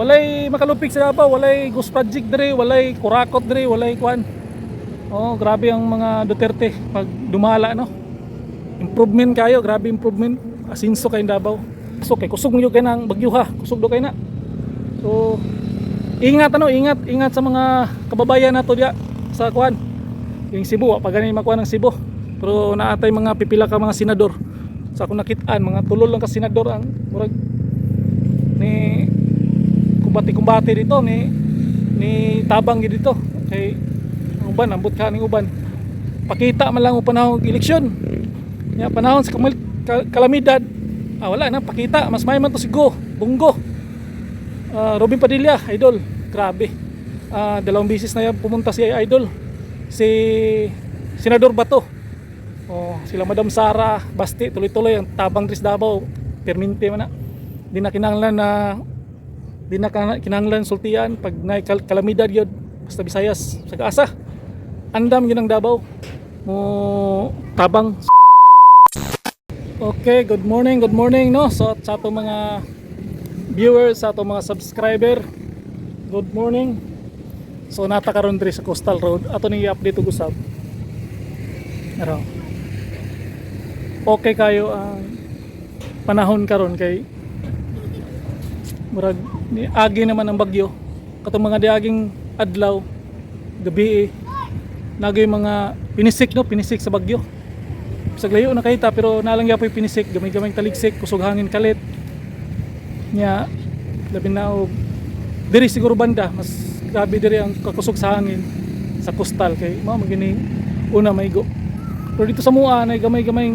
walay makalupig sa Davao, walay Ghost Project dire, walay kurakot dire, walay kuan. Oh, grabe ang mga Duterte pag dumala, no. Improvement kayo, grabe improvement. Asinso kay Davao. So kay kusog niyo kay nang bagyo ha, kusog do kay na. So ingat ingat sa mga kababayan nato diya sa kuan. Yung Cebu, pag ganun makuha ng Cebu. Pero naatay mga pipila ka mga senador. Sa akong nakitaan, mga tulol lang ka senador ang murag ni kumbati dito ni tabang gid dito. Kay ang uban ambot ka ning uban. Pakita man lang og panahon eleksyon. Ya panahon sa kalamidad. Wala na pakita, mas may man to si Bongo. Robin Padilla, idol. Grabe. Dalawang bisis na yan pumunta si idol. Si Senador Bato. Sila Madam Sara Basti, tuloy-tuloy ang tabang Tris Davao. Perminte man na. Di na kinahanglan sultian pag nay kalamidad yun. Basta Visayas sa kaasa. Andam yun ang Davao. Mo tabang. Okay, good morning no. So sa ato mga viewers, sa ato mga subscriber, good morning. So nata karon diri sa Coastal Road, ato ni i-update og usab. Pero okay kayo ang panahon karon kay murag ni agi naman ang bagyo. Katong mga diaging adlaw, gabi nagay mga pinisik sa bagyo. Sa layo na kahita pero nalang yapoy pinisik, gamay-gamay taligsik, kusog hangin kalit. Nya labi na og diri siguro banda mas grabe diri ang kakusog sa hangin sa coastal kay mao magini una maigo. Pero dito sa mua na gamay-gamay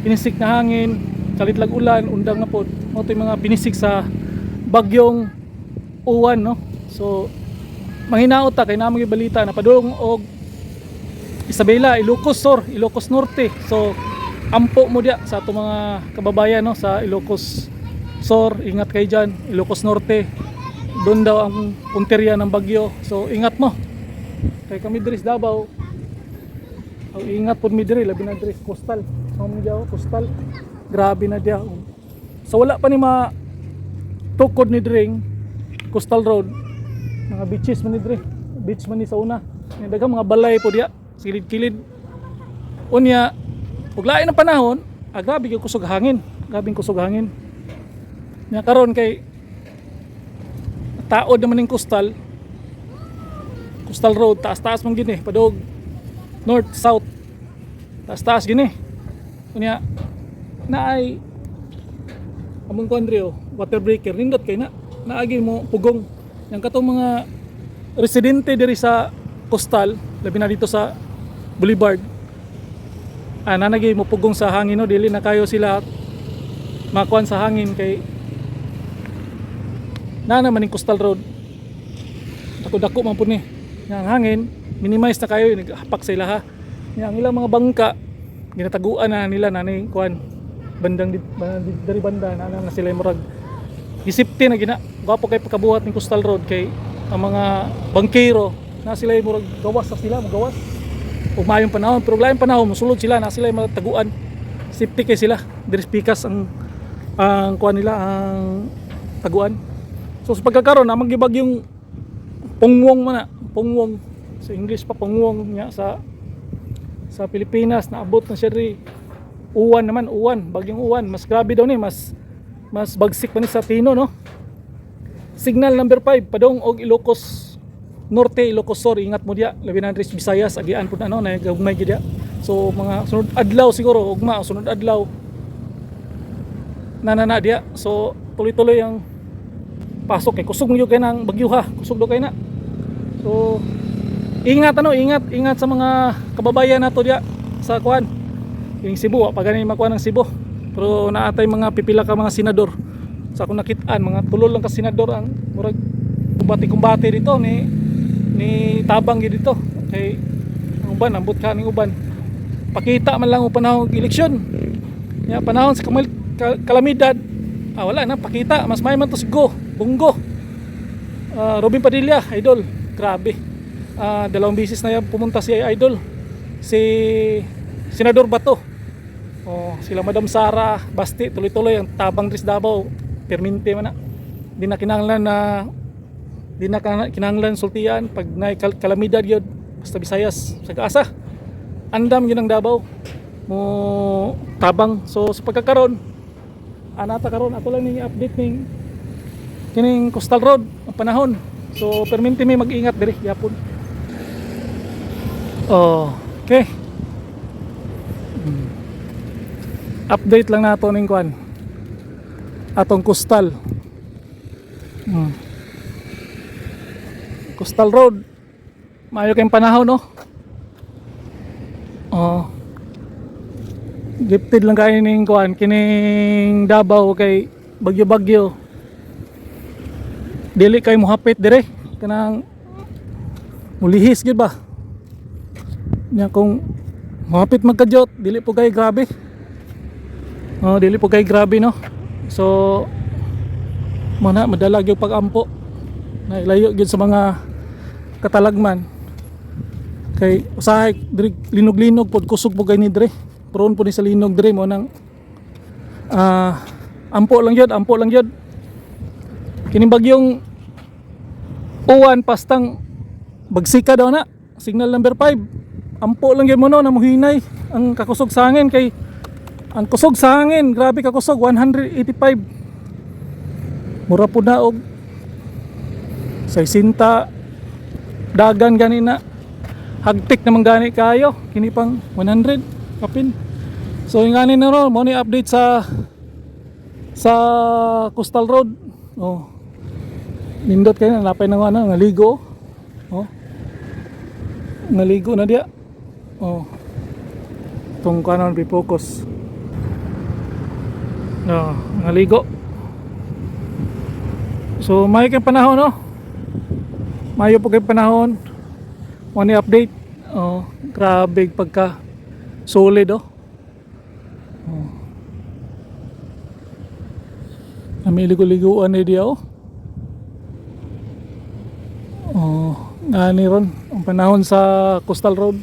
pinisik na hangin, kalit lag ulan, undang na pod. Mao toy mga pinisik sa bagyong uwan, no. So manghinaot ta kay namo balita na padung og Isabela, Ilocos Norte. So ampo mo dia sa ato mga kababayan, no, sa Ilocos Sur, ingat kayo dyan. Ilocos Norte, doon daw ang punteriya ng bagyo. So ingat mo. Kaya kami diri sa Davao, ingat po mi diri, labi na diri coastal. Coastal. Grabe na dia. So wala pa ni tukod ni dring Coastal Road. Mga beaches man ni diri. Beach man ni sa una. May daghang mga balay po dia, kilid-kilid. Unya, ug lain ang panahon, grabe gyud kusog hangin. Grabing kusog hangin. Nya karon kay taod naman ning Coastal Road, taas-taas man gini, padog north south. Taas-taas gini. Unya naay among kondrio water breaker nindot kay naagi mo pugong yang katong mga residente diri sa Coastal, labi na dito sa Boulevard. Nanagi mo pugong sa hangin, no, dili na kayo sila makuan sa hangin kay na naman ning Coastal Road. Dako man pud ni. Yang hangin, minimize na kayo, naghapak sa ilaha. Yang ilang mga bangka ginataguan na nila na ni kuan bandang dari banda na sila murag gisipti na gina. Gwapo kay pagkabuhat ning Coastal Road kay ang mga bangkero na sila murag gawas sa sila, magawas. Ug maayong panahon, pero lain panahon mosulod sila na sila mataguan. Safety kay sila, diri pikas ang kuan nila ang taguan. So sa pagkakaroon na magibag yung pungwong sa English pa pungwong nya sa Pilipinas naabot na siya ri uwan, bagyong uwan. Mas grabe daw ni, mas bagsik pa ni sa Tino, no. Signal number 5 padong og Ilocos Norte, Ilocos Sur, ingat mo dia, labi na Andres Visayas agian pud ano na gagmay gid dia. So mga sunod adlaw siguro ugma sunod adlaw nanana dia. So tuloy-tuloy ang pasok kay kusog niyo kay nang bagyo ha, kusog do kay na. So ingat sa mga kababayan nato diya sa kuan. Yung Cebu, pag ganun makuha ng Cebu. Pero naatay mga pipila ka mga senador. Sa akong nakitaan, mga tulol lang ka senador ang murag kumbati dito ni tabang gid dito. Kay ang uban ambot ka ning uban. Pakita man lang og panahon eleksyon. Ya panahon sa kalamidad. Wala na pakita, mas may man to si Bongo. Robin Padilla, idol. Grabe. Dalawang bisis na yan pumunta si idol. Si Senador Bato. Sila Madam Sara Basti, tuloy-tuloy ang tabang Tris Davao. Perminte man na. di na kinahanglan na kinahanglan sultian pag na kalamidad yun, basta Visayas sa kaasa andam yun ang Davao mo tabang. So sa pagkakaroon anata karon ako lang ning update ning kining coastal road ang panahon. So perminti mi mag-ingat diri gyapon. Okay. Update lang nato ning kwan atong coastal. Coastal road. Maayo kayong panahon, no? Gifted lang kayo ning kuan kining Davao kay bagyo-bagyo. Dili kay mohapit dire kanang mulihis gid ba? Nya kung mohapit magkadyot, dili po kay grabe. Dili po kay grabe, no? So muna madalag yung pag-ampo. Nailayo gyud sa mga katalagman. Kay usahay diri linog-linog pod kusog po kay ni dire. Prone po ni sa linog dire mo nang ampo lang yun. Kining bagyong uwan pastang bagsika daw na. Signal number 5. Ampo lang yun mo no na muhinay ang kakusog sa hangin kay ang kusog sa hangin, grabe ka kusog 185. Mura po na og 60 dagan gani na. Hagtik naman gani kayo kini pang 100 kapin. So yung gani na ro mo ni update sa coastal road. Nindot kayo napay nang ano ngaligo. Ngaligo na dia. Tong kanon bi focus. Ngaligo. So may kay panahon, no? Mayo po kay panahon. Mo ni update. Grabe pagka solid, Kami ligo-liguan ni dia, ngani ron ang panahon sa coastal road.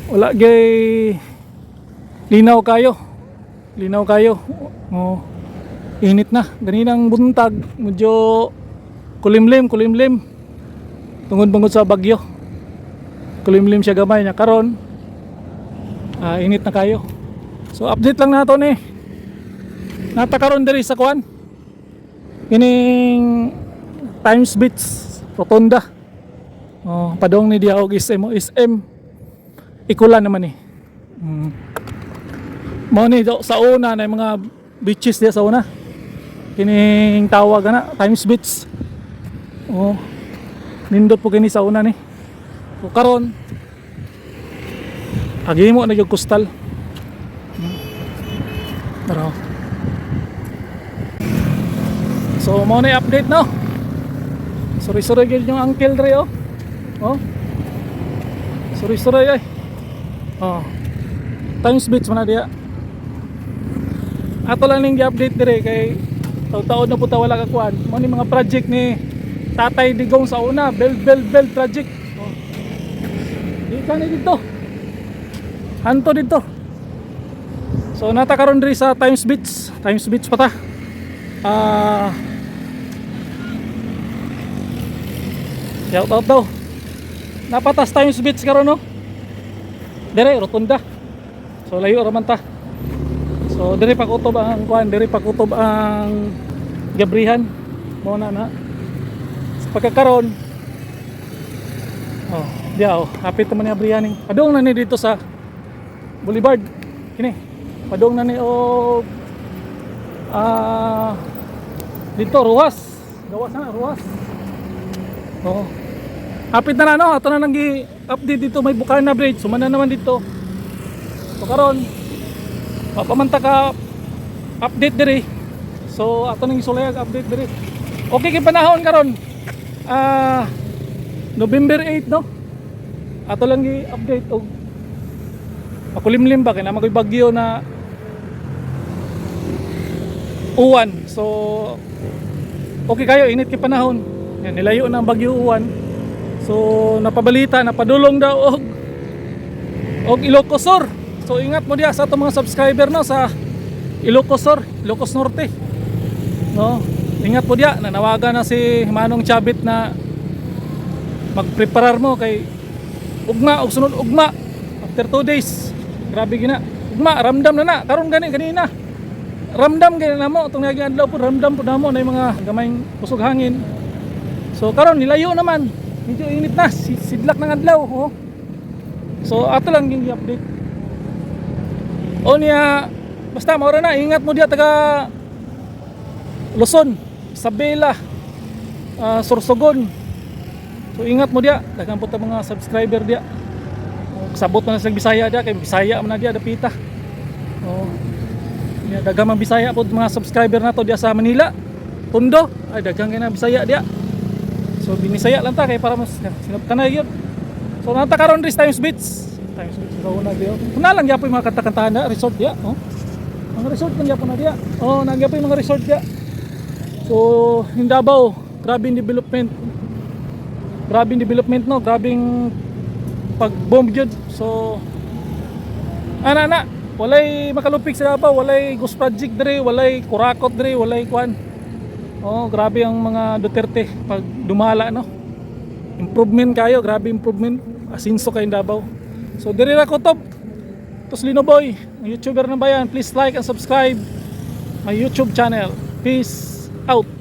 Wala gay linaw kayo. Init na. Ganinang buntag medyo kulimlim tungod sa bagyo. Kulimlim siya gamay nya karon. Init na kayo. So update lang nato ni. Nata karon diri sa kuan. Kining Times Beach Rotonda. Padong ni dia og SM. Ikulan naman ni. Mo ni sa una na mga beaches dia sa una. Kining tawag na Times Beach. Nindot po kini sa una ni. So karon agimo na yung coastal. Pero so mo na update, no. Sorry gid yung uncle dre, sorry ay. Times Beach man na dia. Ato lang ning gi-update dire kay taon na puta wala ka kuan. Mo ni mga project ni Tatay Digong sa una, bell project. Di ka ni dito. Hanto dito. So nata karon diri sa Times Beach pa ta. Shout out daw. Napatas Times Beach karon, no. Dire Rotunda. So layo ra man ta. So dire pa kutob ang gabrihan mo na sa pagkakaroon. Hapit naman ni gabrihan ning padung na ni dito sa Boulevard kini. Padung na ni dito Ruas. Gawas na Ruas. Hapit na no, ato na nang gi-update dito may Bukana Bridge. Sumana naman dito. So karon papamanta ka update diri. So ato nang isulayag update diri. Okay kay panahon karon. November 8, no. Ato lang gi-update og makulimlim ba kay na magoy bagyo na uwan. So okay kayo init kay panahon. Yan nilayo na ang bagyo uwan. So napabalita napadulong daw og Ilocos Sur. So ingat mo diya sa atong mga subscriber, no, sa Ilocos Sur, Ilocos Norte. No. ingat po diya, nanawagan na si Manong Chabit na magpreparar mo kay ugma og sunod ugma after 2 days. Grabe gina. Ugma ramdam na karon kanina. Ramdam gina namo tong naging adlaw po, ramdam po namo na yung mga gamayng kusog hangin. So karon nilayo naman. Medyo init na, sidlak ng adlaw, oh. So ato lang yung i-update. O niya basta maura na, ingat mo diya taga Luzon, Isabela, Sorsogon. So ingat mo diya, daghang po ta mga subscriber diya. Sabot na sa Bisaya diya, kay Bisaya man na diya dapita. Oh. Niya daghang mga Bisaya po mga subscriber nato diya sa Manila. Tondo, ay daghang kay na Bisaya diya. So binisaya lang ta kay para mas sinabtanay yun. So nata karon ris Times Beach. Times Beach daw na diyo. Kuna lang gyapon mga kanta-kantahan na resort diya, oh. Mga resort lang gyapon na diya. Oh, nagyapon mga resort diya. So, in Davao, grabing development. Grabing development no, grabing pag-bomb gyud. So, ana walay makalupik sa Davao, walay ghost project dire, walay kurakot dire, walay kwan. Oh, grabe ang mga Duterte pag dumala no. Improvement kayo, grabe improvement. Asinso kay Davao. So, dire ra ko top. Tos Lino Boy, ang YouTuber na bayan, please like and subscribe my YouTube channel. Peace out.